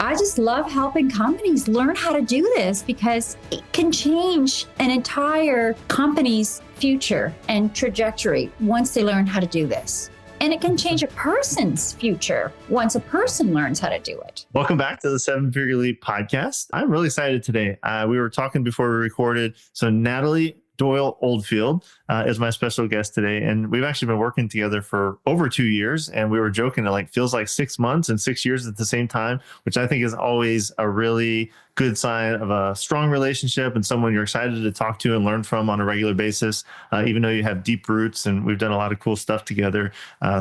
I just love helping companies learn how to do this because it can change an entire company's future and trajectory once they learn how to do this. And it can change a person's future once a person learns how to do it. Welcome back to the 7-Figure Leap podcast. I'm really excited today. We were talking before we recorded. So Natalie Oldfield is my special guest today. And we've actually been working together for over 2 years. And we were joking, it feels like 6 months and 6 years at the same time, which I think is always a really good sign of a strong relationship and someone you're excited to talk to and learn from on a regular basis, even though you have deep roots. And we've done a lot of cool stuff together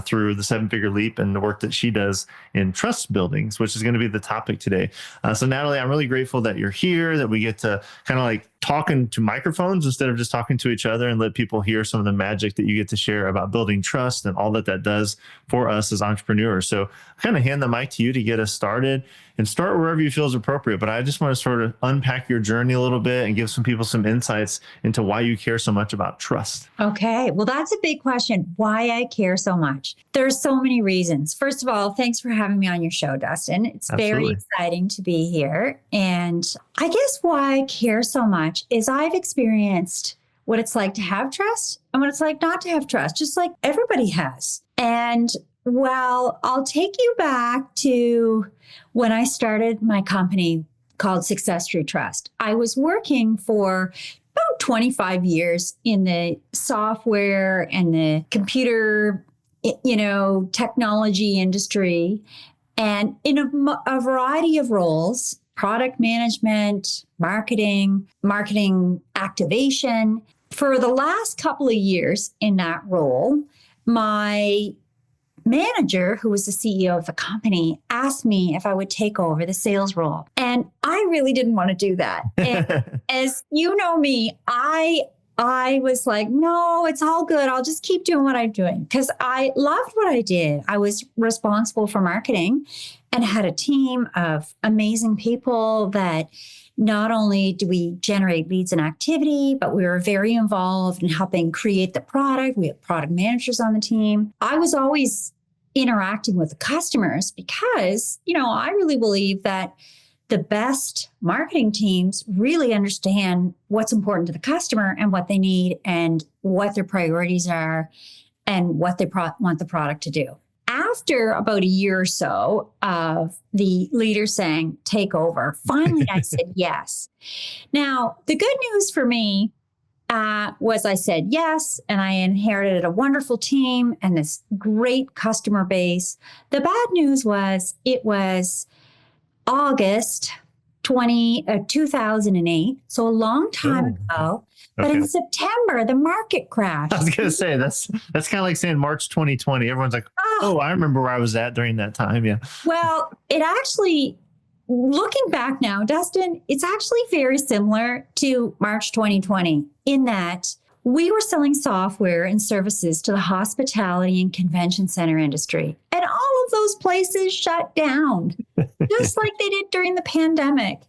through the 7-Figure Leap and the work that she does in trust buildings, which is going to be the topic today. So Natalie, I'm really grateful that you're here, that we get to kind of talking to microphones instead of just talking to each other and let people hear some of the magic that you get to share about building trust and all that does for us as entrepreneurs. So I kind of hand the mic to you to get us started and start wherever you feel is appropriate. But I just want to sort of unpack your journey a little bit and give some people some insights into why you care so much about trust. Okay. Well, that's a big question. Why I care so much. There's so many reasons. First of all, thanks for having me on your show, Dustin. It's Very exciting to be here. And I guess why I care so much is I've experienced what it's like to have trust and what it's like not to have trust, just like everybody has. And well, I'll take you back to when I started my company called Success True Trust. I was working for about 25 years in the software and the computer, technology industry, and in a variety of roles, product management, marketing activation. For the last couple of years in that role, my manager, who was the CEO of the company, asked me if I would take over the sales role. And I really didn't want to do that. And as you know me, I was like, no, it's all good. I'll just keep doing what I'm doing because I loved what I did. I was responsible for marketing and had a team of amazing people that not only do we generate leads and activity, but we were very involved in helping create the product. We have product managers on the team. I was always interacting with the customers because, I really believe that the best marketing teams really understand what's important to the customer and what they need and what their priorities are and what they want the product to do. After about a year or so of the leader saying, take over, finally I said yes. Now, the good news for me was I said yes, and I inherited a wonderful team and this great customer base. The bad news was it was August 2008, so a long time ago. But in September, the market crashed. I was going to say, that's kind of like saying March 2020. Everyone's like, oh, I remember where I was at during that time. Yeah. Well, it actually, looking back now, Dustin, it's actually very similar to March 2020 in that we were selling software and services to the hospitality and convention center industry. And all of those places shut down, just like they did during the pandemic.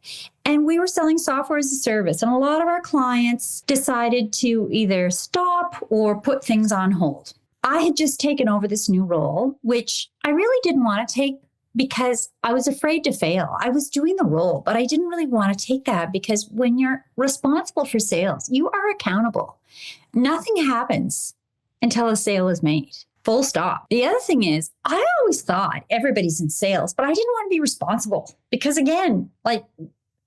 And we were selling software as a service. And a lot of our clients decided to either stop or put things on hold. I had just taken over this new role, which I really didn't want to take because I was afraid to fail. I was doing the role, but I didn't really want to take that because when you're responsible for sales, you are accountable. Nothing happens until a sale is made. Full stop. The other thing is, I always thought everybody's in sales, but I didn't want to be responsible because again,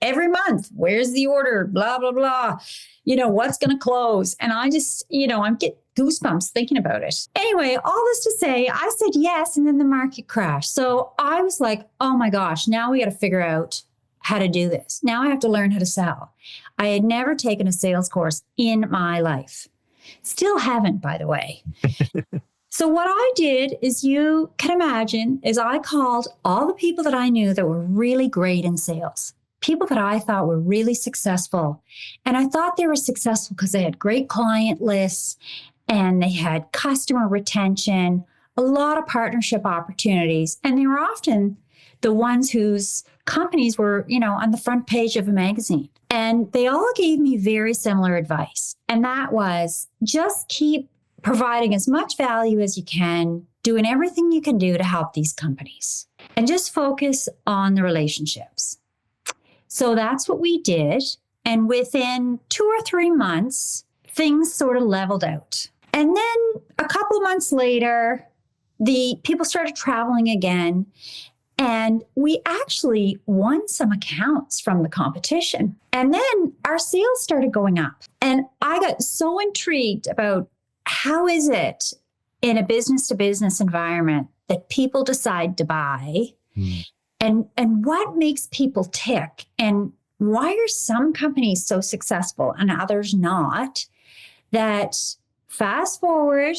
every month, where's the order? Blah, blah, blah. What's going to close? And I just, I get goosebumps thinking about it. Anyway, all this to say, I said yes, and then the market crashed. So I was like, oh my gosh, now we got to figure out how to do this. Now I have to learn how to sell. I had never taken a sales course in my life. Still haven't, by the way. So what I did is you can imagine is I called all the people that I knew that were really great in sales. People that I thought were really successful. And I thought they were successful because they had great client lists and they had customer retention, a lot of partnership opportunities. And they were often the ones whose companies were, on the front page of a magazine. And they all gave me very similar advice. And that was just keep providing as much value as you can. doing everything you can do to help these companies and just focus on the relationships. So that's what we did. And within 2 or 3 months, things sort of leveled out. And then a couple of months later, the people started traveling again. And we actually won some accounts from the competition. And then our sales started going up. And I got so intrigued about how is it in a business to business environment that people decide to buy and what makes people tick and why are some companies so successful and others not, that fast forward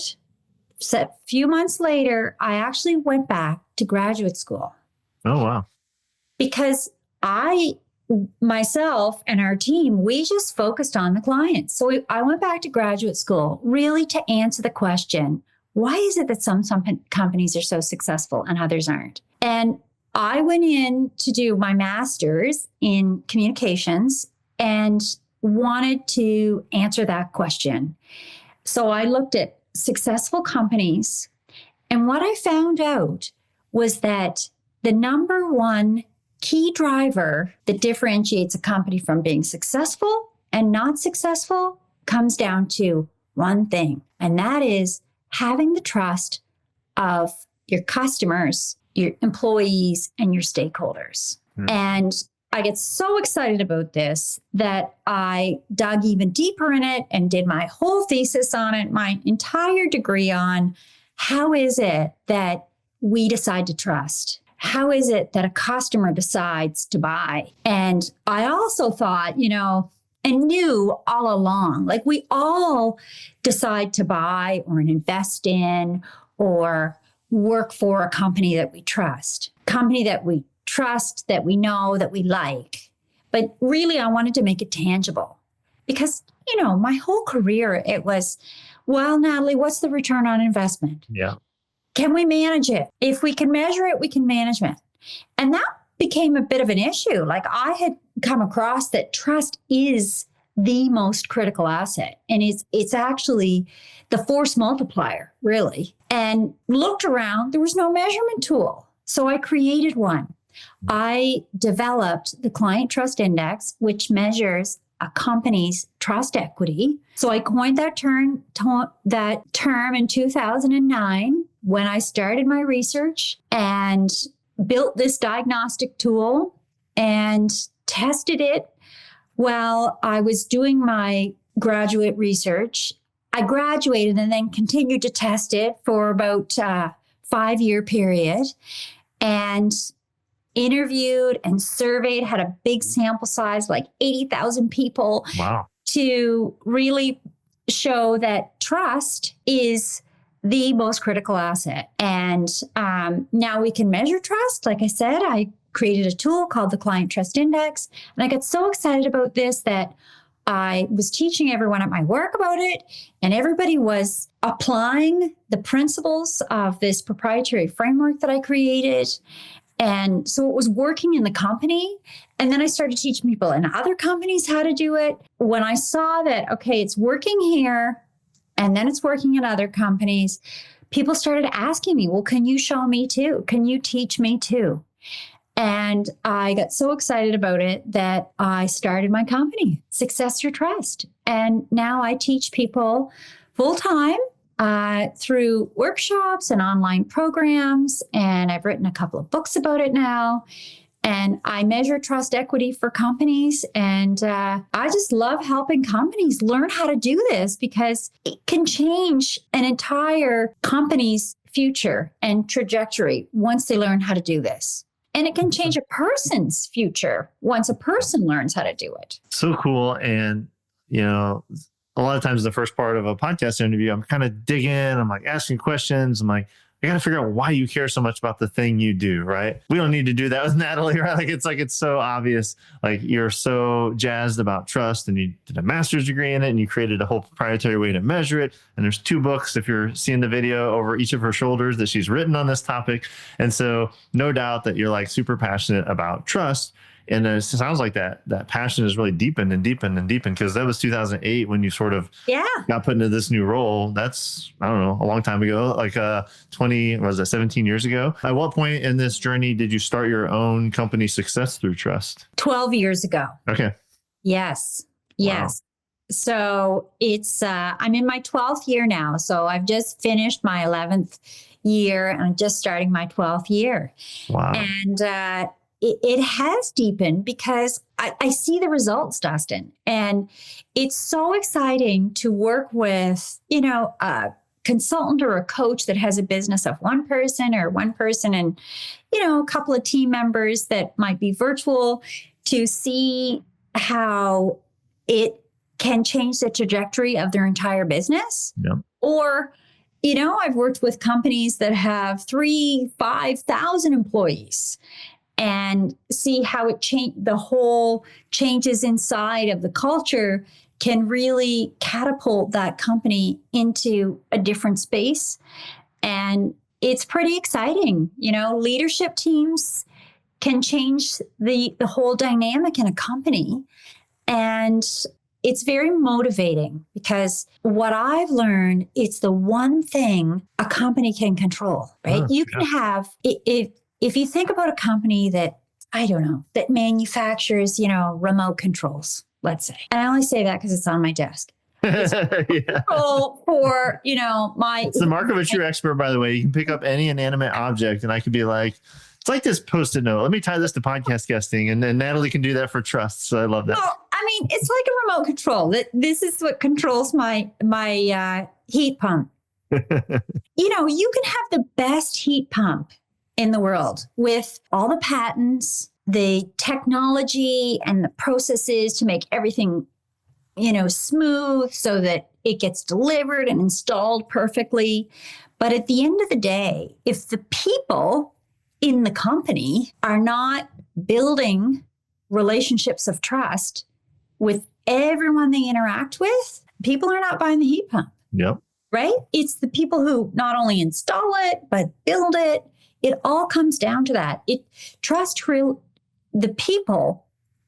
a few months later, I actually went back to graduate school. Oh, wow. Because myself and our team, we just focused on the clients. So I went back to graduate school really to answer the question, why is it that some companies are so successful and others aren't? And I went in to do my master's in communications and wanted to answer that question. So I looked at successful companies. And what I found out was that the number one key driver that differentiates a company from being successful and not successful comes down to one thing, and that is having the trust of your customers, your employees, and your stakeholders. And I get so excited about this that I dug even deeper in it and did my whole thesis on it, my entire degree on how is it that we decide to trust? How is it that a customer decides to buy? And I also thought, and knew all along, like we all decide to buy or invest in or work for a company that we trust, that we know, that we like. But really, I wanted to make it tangible because, my whole career, it was, well, Natalie, what's the return on investment? Yeah. Can we manage it? If we can measure it, we can manage it. And that became a bit of an issue. Like I had come across that trust is the most critical asset. And it's actually the force multiplier, really. And looked around, there was no measurement tool. So I created one. I developed the Client Trust Index, which measures a company's trust equity. So I coined that term in 2009 when I started my research and built this diagnostic tool and tested it while I was doing my graduate research. I graduated and then continued to test it for about a 5-year period and interviewed and surveyed, had a big sample size, like 80,000 people. Wow. To really show that trust is the most critical asset. And now we can measure trust. Like I said, I created a tool called the Client Trust Index. And I got so excited about this that I was teaching everyone at my work about it. And everybody was applying the principles of this proprietary framework that I created. And so it was working in the company. And then I started teaching people in other companies how to do it. When I saw that, okay, it's working here, and then it's working in other companies, people started asking me, well, can you show me too? Can you teach me too? And I got so excited about it that I started my company, Success Through Trust. And now I teach people full time through workshops and online programs. And I've written a couple of books about it now. And I measure trust equity for companies. And I just love helping companies learn how to do this because it can change an entire company's future and trajectory once they learn how to do this. And it can change a person's future once a person learns how to do it. So cool. And, a lot of times the first part of a podcast interview, I'm kind of digging, I'm like asking questions. I'm like, I got to figure out why you care so much about the thing you do, right? We don't need to do that with Natalie, right? It's so obvious. Like you're so jazzed about trust and you did a master's degree in it and you created a whole proprietary way to measure it. And there's 2 books, if you're seeing the video, over each of her shoulders that she's written on this topic. And so no doubt that you're like super passionate about trust. And it sounds like that passion has really deepened and deepened and deepened, because that was 2008 when you sort of Yeah. got put into this new role. That's, I don't know, a long time ago, like 17 years ago. At what point in this journey did you start your own company, Success Through Trust? 12 years ago. Okay. Yes. Wow. Yes. So it's, I'm in my 12th year now. So I've just finished my 11th year and I'm just starting my 12th year. Wow. And it has deepened because I see the results, Dustin. And it's so exciting to work with, a consultant or a coach that has a business of one person and, a couple of team members that might be virtual, to see how it can change the trajectory of their entire business. Yeah. Or, I've worked with companies that have 5,000 employees and see how the whole changes inside of the culture can really catapult that company into a different space. And it's pretty exciting. Leadership teams can change the whole dynamic in a company. And it's very motivating because what I've learned, it's the one thing a company can control, right? You can have, if you think about a company that, I don't know, that manufactures, remote controls, let's say. And I only say that because it's on my desk. Control for, It's the mark of a true expert, by the way. You can pick up any inanimate object and I could be like, it's like this Post-it note. Let me tie this to podcast guesting. And then Natalie can do that for trust. So I love that. Well, it's like a remote control. This is what controls my heat pump. You can have the best heat pump in the world with all the patents, the technology and the processes to make everything, smooth so that it gets delivered and installed perfectly. But at the end of the day, if the people in the company are not building relationships of trust with everyone they interact with, people are not buying the heat pump. Yep. Right? It's the people who not only install it, but build it. It all comes down to that. The people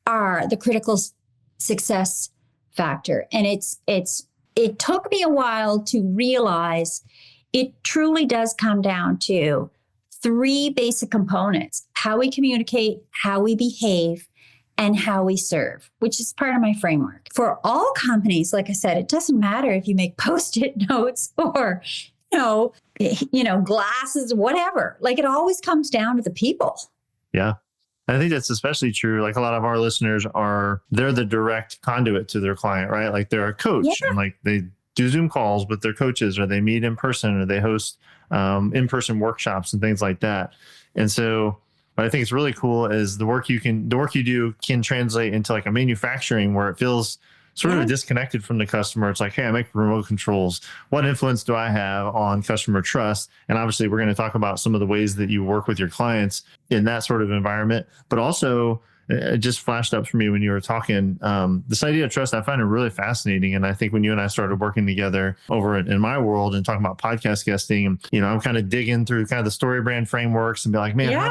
are the critical success factor. And it took me a while to realize it truly does come down to 3 basic components: how we communicate, how we behave, and how we serve, which is part of my framework. For all companies, like I said, it doesn't matter if you make Post-it notes or, glasses, whatever. Like, it always comes down to the people. Yeah. I think that's especially true. Like, a lot of our listeners they're the direct conduit to their client, right? Like, they're a coach and like they do Zoom calls with their coaches, or they meet in person, or they host in-person workshops and things like that. And so what I think is really cool is the work you do can translate into like a manufacturing where it feels sort of disconnected from the customer. It's like, hey, I make remote controls. What influence do I have on customer trust? And obviously we're going to talk about some of the ways that you work with your clients in that sort of environment, but also it just flashed up for me when you were talking. This idea of trust, I find it really fascinating. And I think when you and I started working together over in my world and talking about podcast guesting, I'm kind of digging through kind of the story brand frameworks and be like, man, how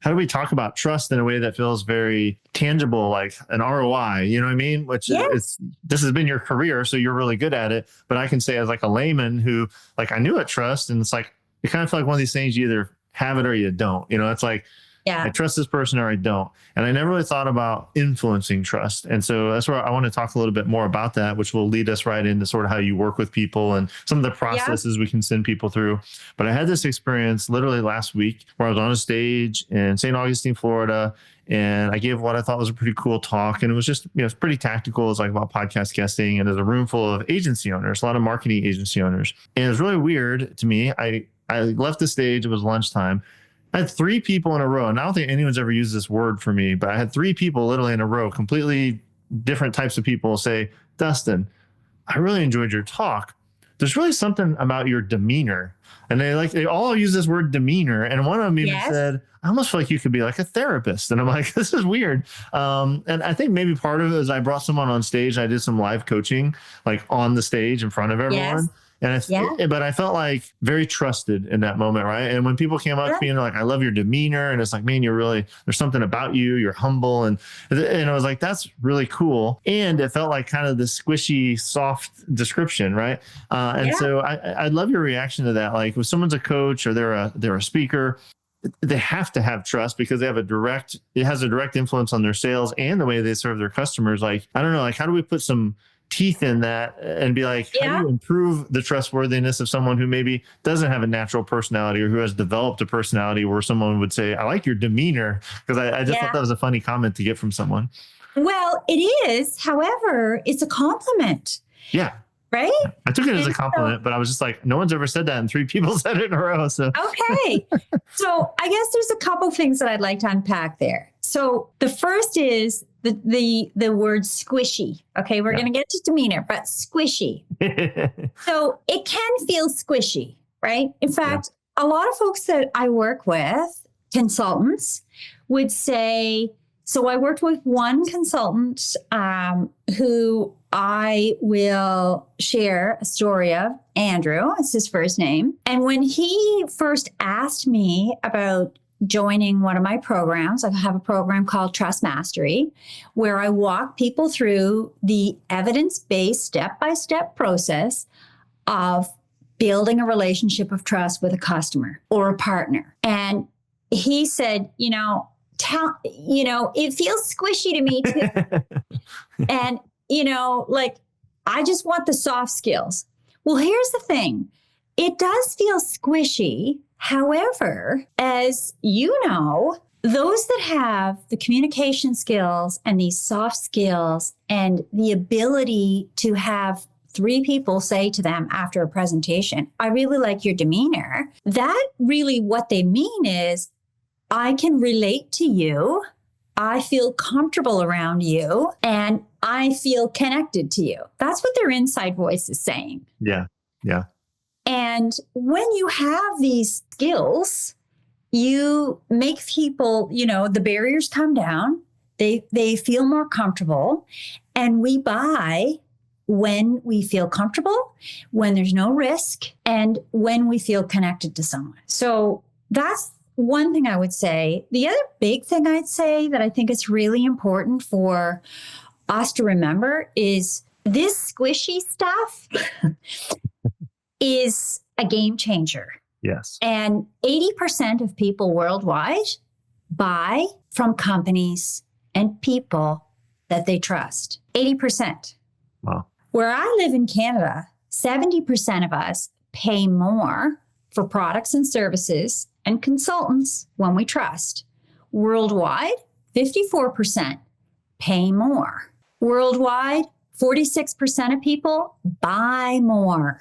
do we talk about trust in a way that feels very tangible, like an ROI, you know what I mean? Which this has been your career, so you're really good at it. But I can say as like a layman who, like, I knew what trust, and it's like, it kind of feel like one of these things, you either have it or you don't, it's like, I trust this person or I don't. And I never really thought about influencing trust. And so that's where I want to talk a little bit more about that, which will lead us right into sort of how you work with people and some of the processes we can send people through. But I had this experience literally last week where I was on a stage in St. Augustine, Florida, and I gave what I thought was a pretty cool talk. And it was just, it's pretty tactical. It's like about podcast guesting. And there's a room full of agency owners, a lot of marketing agency owners. And it was really weird to me. I left the stage. It was lunchtime. I had 3 people in a row, and I don't think anyone's ever used this word for me, but I had 3 people literally in a row, completely different types of people, say, Dustin, I really enjoyed your talk. There's really something about your demeanor. And they all use this word demeanor. And one of them even said, I almost feel like you could be like a therapist. And I'm like, this is weird. And I think maybe part of it is I brought someone on stage. I did some live coaching, like on the stage in front of everyone. And Yeah. but I felt like very trusted in that moment, right? And when people came up to me and they're like, I love your demeanor. And it's like, man, there's something about you. You're humble. And I was like, that's really cool. And it felt like kind of the squishy, soft description, right? And Yeah. so I love your reaction to that. Like if someone's a coach or they're a speaker, they have to have trust because it has a direct influence on their sales and the way they serve their customers. Like, I don't know, like how do we put some teeth in that and be like, how do Yeah. you improve the trustworthiness of someone who maybe doesn't have a natural personality or who has developed a personality where someone would say, I like your demeanor? Because I just thought Yeah. that was a funny comment to get from someone. Well, it is. However, it's a compliment, Yeah. right? I took it as a And so, compliment, but I was just like, no one's ever said that. And 3 people said it in a row. So okay. So I guess there's a couple things that I'd like to unpack there. So the first is the word squishy. Okay, we're yeah. going to get to demeanor, but squishy. So it can feel squishy, right? In fact, a lot of folks that I work with, consultants, would say, so I worked with one consultant who I will share a story of, Andrew, it's his first name. And when he first asked me about joining one of my programs, I have a program called Trust Mastery, where I walk people through the evidence-based step-by-step process of building a relationship of trust with a customer or a partner. And he said, it feels squishy to me too. And, like, I just want the soft skills. Well, here's the thing. It does feel squishy. However, as you know, those that have the communication skills and these soft skills and the ability to have 3 people say to them after a presentation, I really like your demeanor. That really what they mean is, I can relate to you. I feel comfortable around you and I feel connected to you. That's what their inside voice is saying. Yeah. Yeah. And when you have these skills, you make people, the barriers come down. They feel more comfortable. And we buy when we feel comfortable, when there's no risk, and when we feel connected to someone. So that's one thing I would say. The other big thing I'd say that I think is really important for us to remember is this squishy stuff is a game changer. Yes. And 80% of people worldwide buy from companies and people that they trust. 80%. Wow. Where I live in Canada, 70% of us pay more for products and services and consultants when we trust. Worldwide, 54% pay more. Worldwide, 46% of people buy more,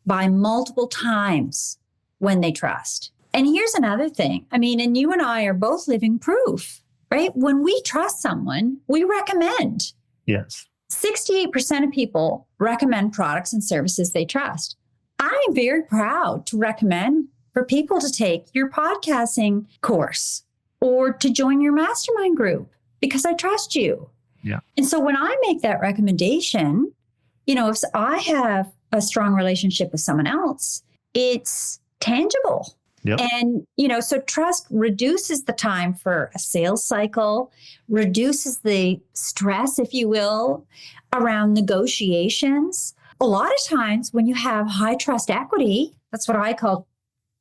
buy multiple times when they trust. And here's another thing. I mean, and you and I are both living proof, right? When we trust someone, we recommend. Yes. 68% of people recommend products and services they trust. I'm very proud to recommend for people to take your podcasting course or to join your mastermind group because I trust you. Yeah. And so when I make that recommendation, if I have a strong relationship with someone else, it's tangible. Yep. And, so trust reduces the time for a sales cycle, reduces the stress, if you will, around negotiations. A lot of times when you have high trust equity, that's what I call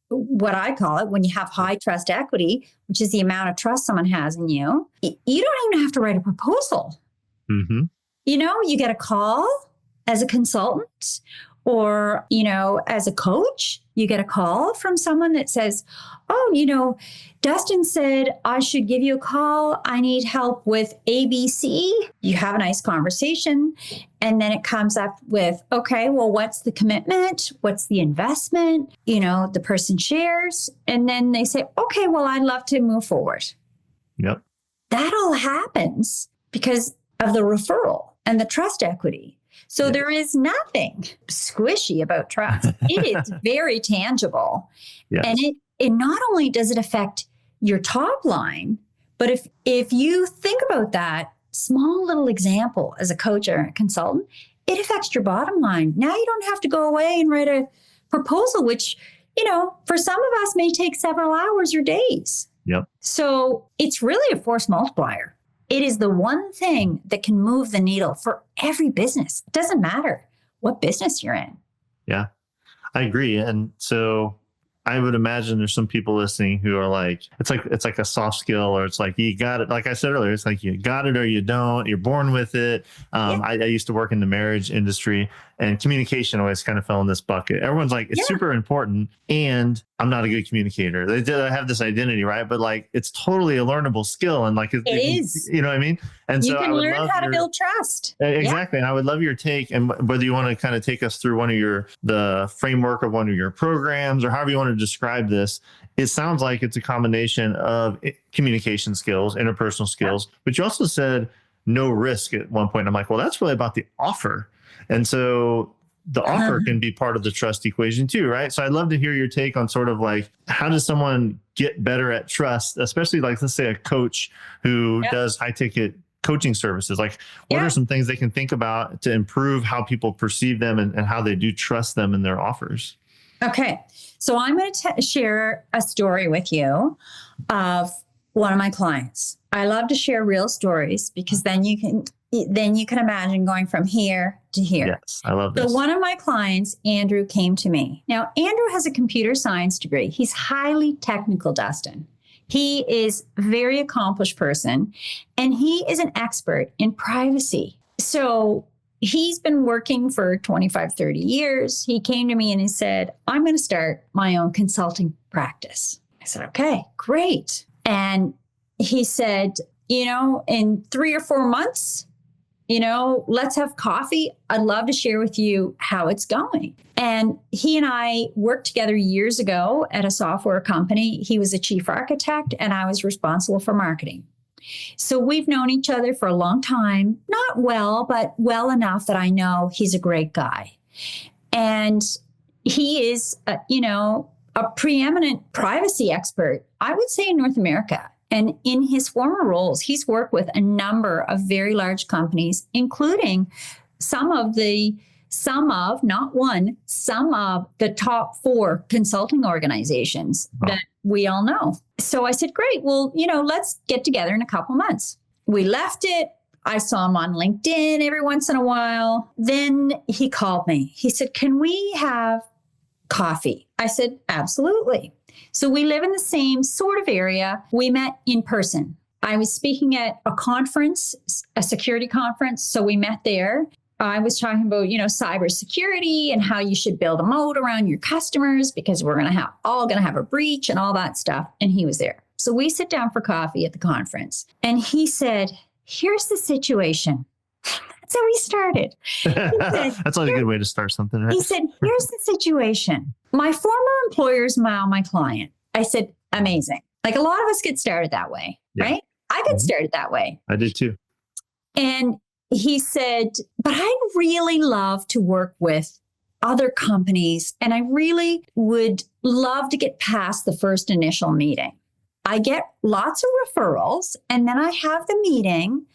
it, when you have high trust equity, which is the amount of trust someone has in you, you don't even have to write a proposal. Mm-hmm. You get a call as a consultant or, as a coach, you get a call from someone that says, Dustin said I should give you a call. I need help with ABC. You have a nice conversation. And then it comes up with, okay, well, what's the commitment? What's the investment? The person shares. And then they say, okay, well, I'd love to move forward. Yep. That all happens because of the referral and the trust equity. So there is nothing squishy about trust. It is very tangible. Yes. And it not only does it affect your top line, but if you think about that small little example as a coach or a consultant, it affects your bottom line. Now you don't have to go away and write a proposal, which, for some of us may take several hours or days. Yep. So it's really a force multiplier. It is the one thing that can move the needle for every business. It doesn't matter what business you're in. Yeah, I agree. And so I would imagine there's some people listening who are like, it's like a soft skill, or it's like, you got it. Like I said earlier, it's like you got it or you don't, you're born with it. I used to work in the marriage industry, and communication always kind of fell in this bucket. Everyone's like, it's super important, and I'm not a good communicator. They have this identity, right? But like, it's totally a learnable skill. And like, it is, you know what I mean? And you so can learn how to build trust. Exactly. And I would love your take, and whether you want to kind of take us through the framework of one of your programs, or however you want to describe this. It sounds like it's a combination of communication skills, interpersonal skills, but you also said no risk at one point. I'm like, well, that's really about the offer. And so the offer can be part of the trust equation too, right? So I'd love to hear your take on sort of like, how does someone get better at trust, especially like, let's say a coach who does high ticket coaching services. Like, what are some things they can think about to improve how people perceive them and how they do trust them in their offers? Okay. So I'm going to share a story with you of one of my clients. I love to share real stories because then you can imagine going from here to here. Yes, I love this. So one of my clients, Andrew, came to me. Now, Andrew has a computer science degree. He's highly technical, Dustin. He is a very accomplished person, and he is an expert in privacy. So he's been working for 25, 30 years. He came to me and he said, I'm going to start my own consulting practice. I said, okay, great. And he said, in 3 or 4 months, let's have coffee. I'd love to share with you how it's going. And he and I worked together years ago at a software company. He was a chief architect and I was responsible for marketing. So we've known each other for a long time, not well, but well enough that I know he's a great guy. And he is, a preeminent privacy expert, I would say, in North America. And in his former roles, he's worked with a number of very large companies, including some of the top 4 consulting organizations that we all know. So I said, great, well, let's get together in a couple months. We left it. I saw him on LinkedIn every once in a while. Then he called me. He said, can we have coffee? I said, absolutely. So we live in the same sort of area. We met in person. I was speaking at a conference, a security conference. So we met there. I was talking about, cybersecurity and how you should build a moat around your customers because we're all going to have a breach and all that stuff. And he was there. So we sit down for coffee at the conference. And he said, here's the situation. That's how we started. He said, that's always a good way to start something, right? He said, here's the situation. My former employer is now my client. I said, amazing. Like, a lot of us get started that way, right? I got started that way. I did too. And he said, but I'd really love to work with other companies, and I really would love to get past the first initial meeting. I get lots of referrals, and then I have the meeting,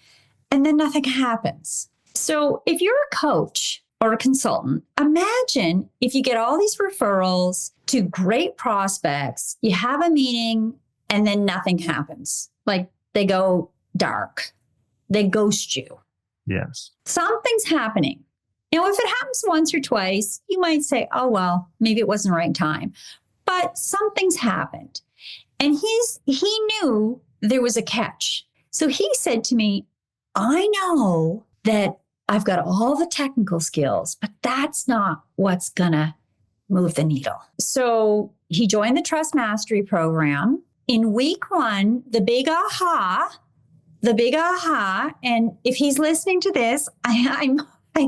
and then nothing happens. So if you're a coach or a consultant, imagine if you get all these referrals to great prospects, you have a meeting, and then nothing happens. Like, they go dark. They ghost you. Yes. Something's happening. Now, if it happens once or twice, you might say, oh, well, maybe it wasn't the right time. But something's happened. And he knew there was a catch. So he said to me, I know that I've got all the technical skills, but that's not what's going to move the needle. So he joined the Trust Mastery program. In week 1, the big aha, and if he's listening to this, I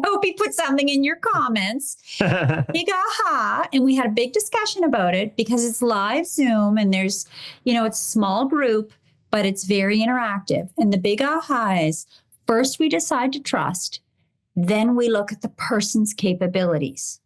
hope he put something in your comments. Big aha. And we had a big discussion about it because it's live Zoom and there's, it's a small group, but it's very interactive. And the big aha is, first we decide to trust, then we look at the person's capabilities.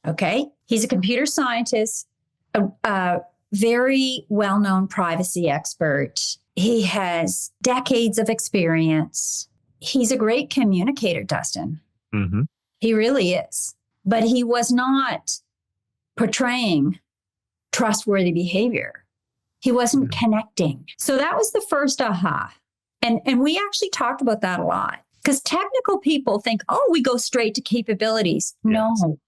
Okay. He's a computer scientist, a very well-known privacy expert. He has decades of experience. He's a great communicator, Dustin. Mm-hmm. He really is. But he was not portraying trustworthy behavior. He wasn't connecting. So that was the first aha. And we actually talked about that a lot because technical people think, oh, we go straight to capabilities. Yes. No,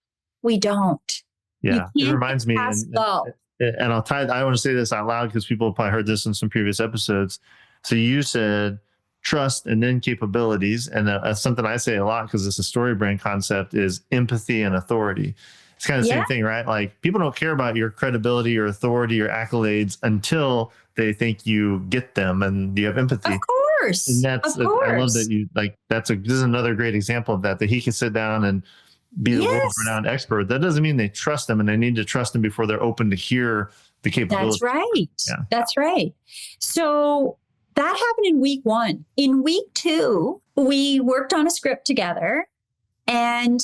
we don't. Yeah. It reminds me, and I want to say this out loud because people have probably heard this in some previous episodes. So you said trust and then capabilities. And that's something I say a lot because it's a story brand concept is empathy and authority. It's kind of the same thing, right? Like people don't care about your credibility or authority or accolades until they think you get them and you have empathy. Of course. And that's, I love that you like, this is another great example of that he can sit down and be the world-renowned expert. That doesn't mean they trust them, and they need to trust them before they're open to hear the capabilities. That's right. Yeah. That's right. So that happened in week 1. In week 2, we worked on a script together and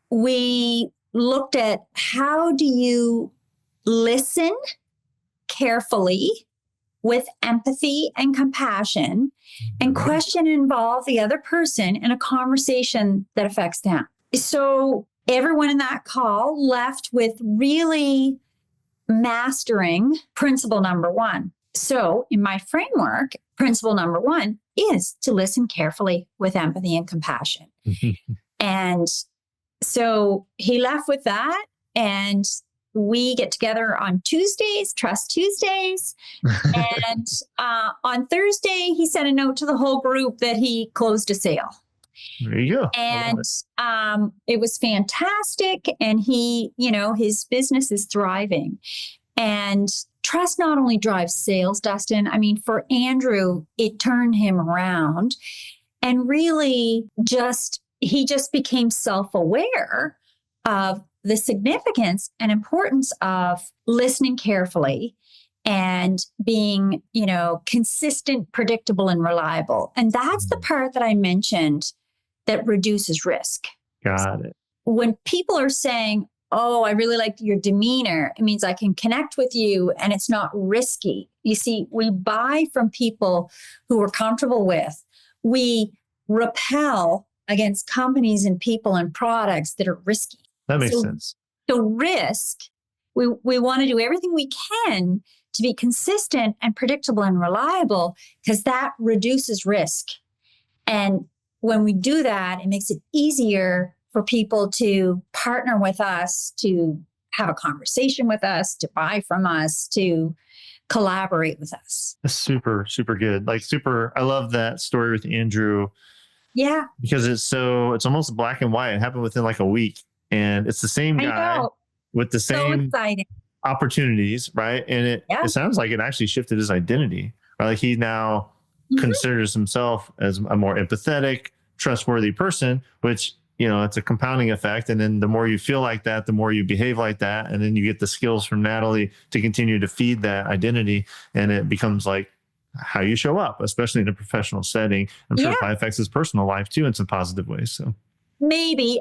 we looked at how do you listen carefully with empathy and compassion and question and involve the other person in a conversation that affects them. So everyone in that call left with really mastering principle number 1. So in my framework, principle number 1 is to listen carefully with empathy and compassion. And so he left with that, and we get together on Tuesdays, Trust Tuesdays. And on Thursday, he sent a note to the whole group that he closed a sale. There you go. And it was fantastic. And he, his business is thriving. And trust not only drives sales, Dustin. I mean, for Andrew, it turned him around and really he just became self-aware of the significance and importance of listening carefully and being, consistent, predictable, and reliable. And that's the part that I mentioned that reduces risk. Got it. When people are saying, oh, I really like your demeanor, it means I can connect with you and it's not risky. You see, we buy from people who we're comfortable with. We repel against companies and people and products that are risky. That makes sense. So risk, we want to do everything we can to be consistent and predictable and reliable because that reduces risk. And when we do that, it makes it easier for people to partner with us, to have a conversation with us, to buy from us, to collaborate with us. That's super, super good. I love that story with Andrew. Yeah. Because it's almost black and white. It happened within like a week. And it's the same guy with the same opportunities, right? And it sounds like it actually shifted his identity, right? Like he now considers himself as a more empathetic, trustworthy person, which, it's a compounding effect. And then the more you feel like that, the more you behave like that. And then you get the skills from Natalie to continue to feed that identity. And it becomes like how you show up, especially in a professional setting. I'm sure it probably affects his personal life too in some positive ways. So maybe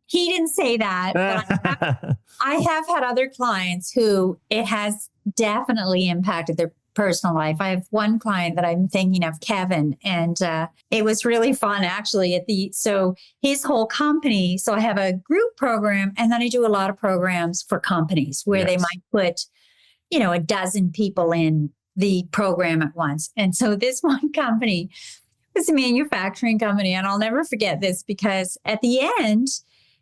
he didn't say that, but I have had other clients who it has definitely impacted their personal life. I have one client that I'm thinking of, Kevin, and it was really fun actually so his whole company. So I have a group program, and then I do a lot of programs for companies where they might put, a dozen people in the program at once. And so this one company was a manufacturing company, and I'll never forget this because at the end,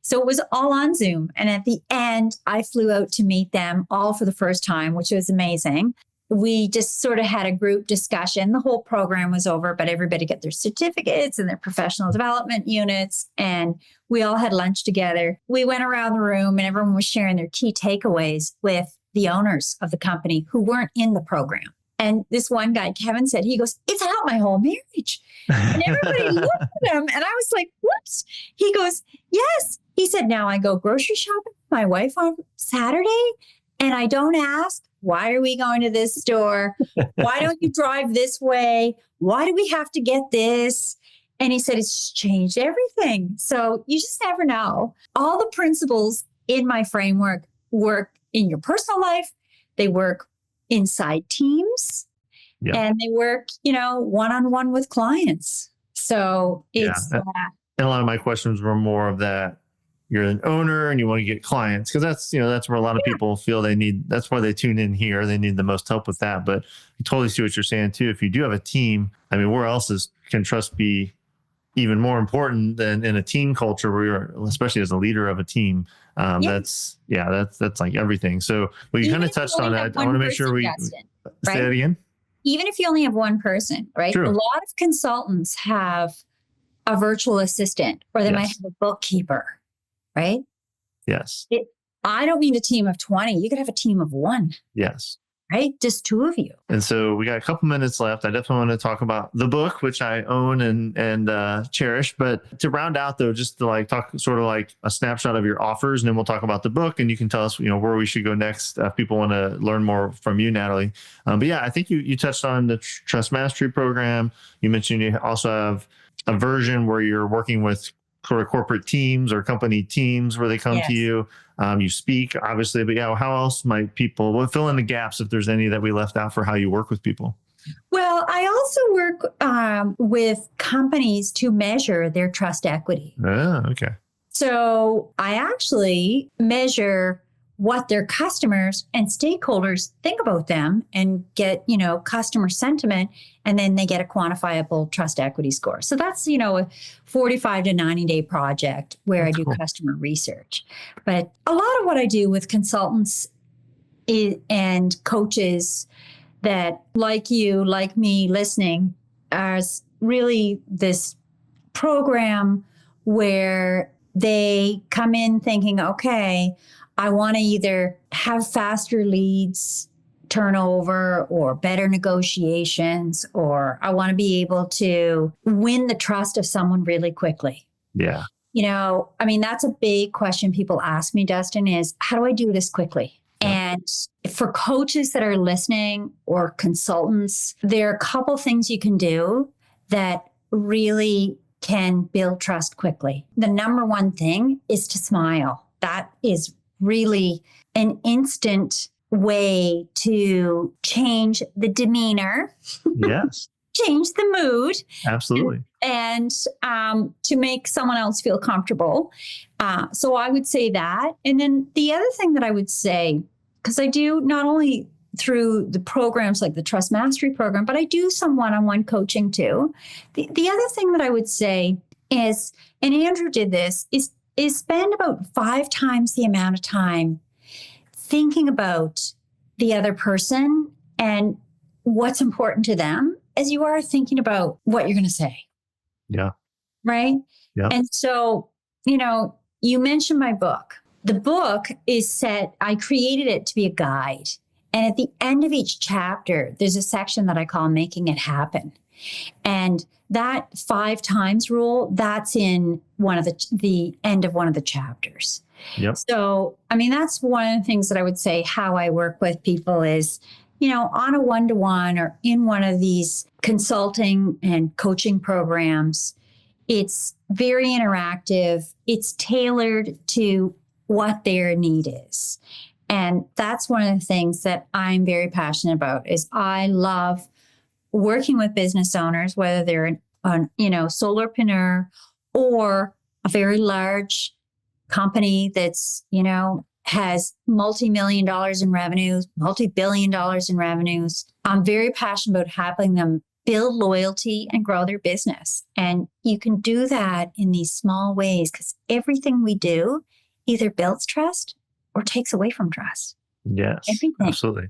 so it was all on Zoom. And at the end, I flew out to meet them all for the first time, which was amazing. We just sort of had a group discussion. The whole program was over, but everybody got their certificates and their professional development units. And we all had lunch together. We went around the room and everyone was sharing their key takeaways with the owners of the company who weren't in the program. And this one guy, Kevin, said, he goes, "It's helped my whole marriage." And everybody looked at him and I was like, "Whoops." He goes, "Yes." He said, "Now I go grocery shopping with my wife on Saturday and I don't ask, why are we going to this store? Why don't you drive this way? Why do we have to get this?" And he said, "It's changed everything." So you just never know. All the principles in my framework work in your personal life. They work inside teams and they work, one-on-one with clients. So it's And a lot of my questions were more of that you're an owner and you want to get clients because that's where a lot of people feel they need, that's why they tune in here. They need the most help with that. But I totally see what you're saying too. If you do have a team, I mean, where else can trust be even more important than in a team culture where you're, especially as a leader of a team? That's like everything. So we kind of touched on that. I want to make sure we Dustin, say that again. Even if you only have one person, right? True. A lot of consultants have a virtual assistant, or they might have a bookkeeper, right? Yes. I don't need a team of 20. You could have a team of one. Yes. Right? Just two of you. And so we got a couple minutes left. I definitely want to talk about the book, which I own and cherish. But to round out though, just to like talk sort of like a snapshot of your offers, and then we'll talk about the book and you can tell us, where we should go next if people want to learn more from you, Natalie. But yeah, I think you touched on the Trust Mastery program. You mentioned you also have a version where you're working with sort of corporate teams or company teams where they come to you. You speak, obviously, but how else might people fill in the gaps if there's any that we left out for how you work with people? Well, I also work with companies to measure their trust equity. Oh, okay. So I actually measure what their customers and stakeholders think about them and get, customer sentiment, and then they get a quantifiable trust equity score. So that's, a 45 to 90 day project where I do customer research. But a lot of what I do with consultants and coaches that like you, like me listening, is really this program where they come in thinking, okay, I want to either have faster leads turnover or better negotiations, or I want to be able to win the trust of someone really quickly. Yeah. That's a big question people ask me, Dustin, is how do I do this quickly? Yeah. And for coaches that are listening or consultants, there are a couple things you can do that really can build trust quickly. The number one thing is to smile. That is really an instant way to change the demeanor. Yes. Change the mood. Absolutely. And to make someone else feel comfortable. So I would say that. And then the other thing that I would say, because I do not only through the programs like the Trust Mastery program, but I do some one-on-one coaching too. The other thing that I would say is, and Andrew did this, is spend about 5 times the amount of time thinking about the other person and what's important to them as you are thinking about what you're going to say. Yeah. Right? Yeah. And so, you mentioned my book. The book I created it to be a guide. And at the end of each chapter, there's a section that I call Making It Happen. And that 5 times rule, that's in one of the end of one of the chapters. Yep. So, that's one of the things that I would say how I work with people is, on a one-to-one or in one of these consulting and coaching programs, it's very interactive. It's tailored to what their need is. And that's one of the things that I'm very passionate about is I love working with business owners, whether they're an solopreneur or a very large company that's, has multi-million dollars in revenues, multi-billion dollars in revenues. I'm very passionate about helping them build loyalty and grow their business. And you can do that in these small ways because everything we do either builds trust or takes away from trust. Yes, everything. Absolutely.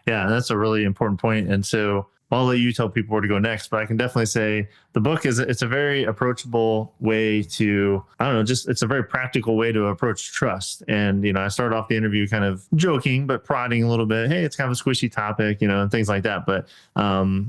Yeah, that's a really important point. And so I'll let you tell people where to go next, but I can definitely say the book it's a very approachable way to, it's a very practical way to approach trust. And, I started off the interview kind of joking, but prodding a little bit. Hey, it's kind of a squishy topic, and things like that. But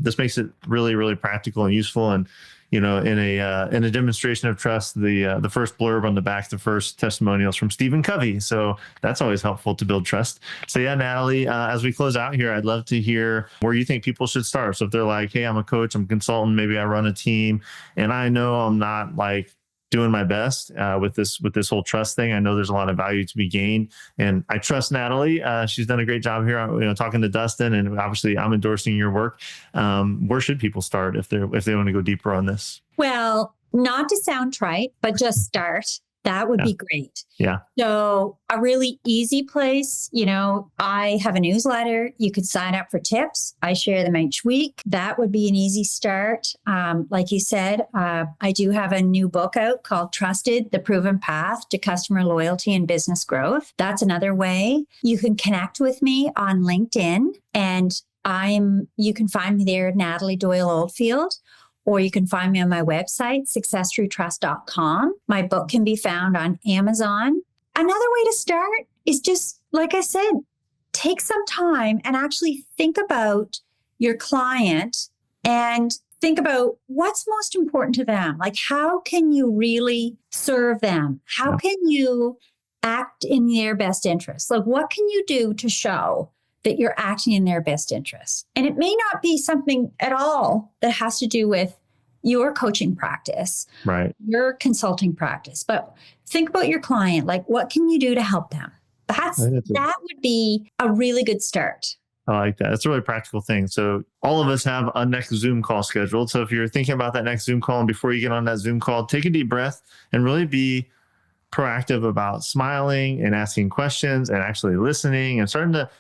this makes it really, really practical and useful. And, in a demonstration of trust, the first blurb on the back, the first testimonials from Stephen Covey. So that's always helpful to build trust. So yeah, Natalie, as we close out here, I'd love to hear where you think people should start. So if they're like, hey, I'm a coach, I'm a consultant, maybe I run a team, and I know I'm not like doing my best with this whole trust thing. I know there's a lot of value to be gained, and I trust Natalie. She's done a great job here, talking to Dustin, and obviously I'm endorsing your work. Where should people start if they want to go deeper on this? Well, Not to sound trite, but just start. That would be great. Yeah. So a really easy place, I have a newsletter. You could sign up for tips. I share them each week. That would be an easy start. Like you said, I do have a new book out called Trusted, The Proven Path to Customer Loyalty and Business Growth. That's another way. You can connect with me on LinkedIn, and you can find me there, Natalie Doyle Oldfield. Or you can find me on my website, successtruetrust.com. My book can be found on Amazon. Another way to start is just, like I said, take some time and actually think about your client and think about what's most important to them. Like, how can you really serve them? How can you act in their best interest? Like, what can you do to show that you're acting in their best interest? And it may not be something at all that has to do with your coaching practice, right, your consulting practice, but think about your client. Like, what can you do to help them? That would be a really good start. I like that. It's a really practical thing. So all of us have a next Zoom call scheduled. So if you're thinking about that next Zoom call, and before you get on that Zoom call, take a deep breath and really be proactive about smiling and asking questions and actually listening and starting to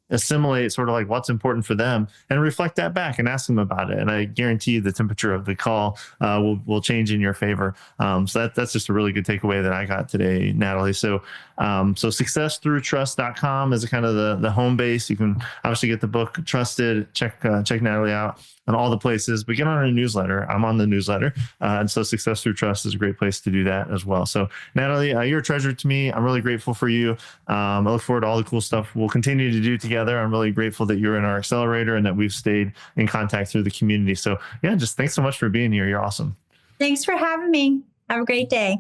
assimilate sort of like what's important for them and reflect that back and ask them about it. And I guarantee you the temperature of the call will change in your favor. So that's just a really good takeaway that I got today, Natalie. So successtruetrust.com is kind of the home base. You can obviously get the book Trusted, check Natalie out on all the places, but get on her newsletter. I'm on the newsletter. And so Success Through Trust is a great place to do that as well. So Natalie, you're a treasure to me. I'm really grateful for you. I look forward to all the cool stuff we'll continue to do together. I'm really grateful that you're in our accelerator and that we've stayed in contact through the community. So yeah, just thanks so much for being here. You're awesome. Thanks for having me. Have a great day.